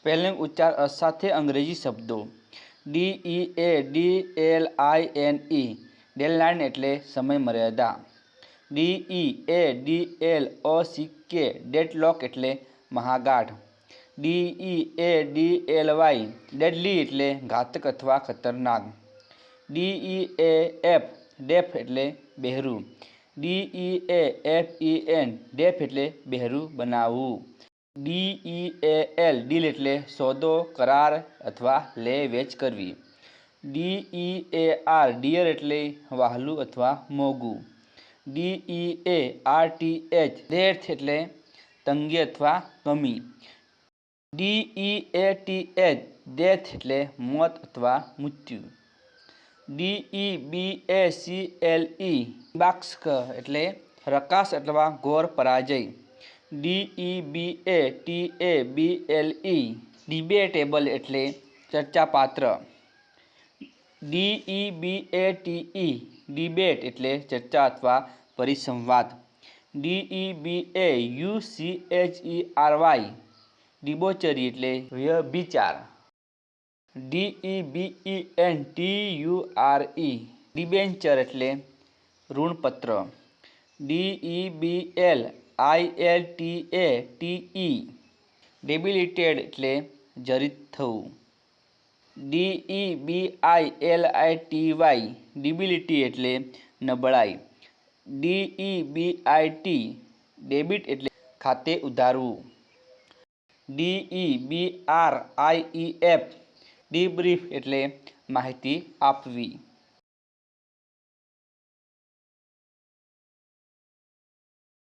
Spelling ઉચ્ચાર અસાથે અંગ્રેજી શબ્દો DEADLINE ડેડલાઇન એટલે સમય મર્યાદા. DEADLOCK ડેડલોક એટલે મહાગાઢ. DEADLY ડેડલી એટલે ઘાતક અથવા ખતરનાક. DEAF ડેફ એટલે બહેરું. DEAFEN ડેફ એટલે બહેરું બનાવવું. DEAL ડીલ એટલે સોદો, કરાર અથવા લે વેચ કરવી. DEAR ડિયર એટલે વહાલું અથવા મોંઘું. DEARTH ડેથ એટલે તંગી અથવા કમી. DEATH ડેથ એટલે મોત અથવા મૃત્યુ. DEBACLE નિંબાસ્ક એટલે હકાશ અથવા ઘોર પરાજય. DEBATABLE ડિબેટેબલ એટલે ચર્ચાપાત્ર. DEBATE ડિબેટ એટલે ચર્ચા અથવા પરિસંવાદ. DEBAUCHERY ડિબોચરી એટલે વ્યભિચાર. DEBENTURE ડિબેન્ચર એટલે ઋણપત્ર. DEBLILTATE ડેબિલિટેડ એટલે જડિત થવું. DEBILITY ડિબિલિટી એટલે નબળાઈ. DEBIT ડેબિટ એટલે ખાતે ઉધારવું. DEBRIEF ડીબ્રીફ એટલે માહિતી આપવી.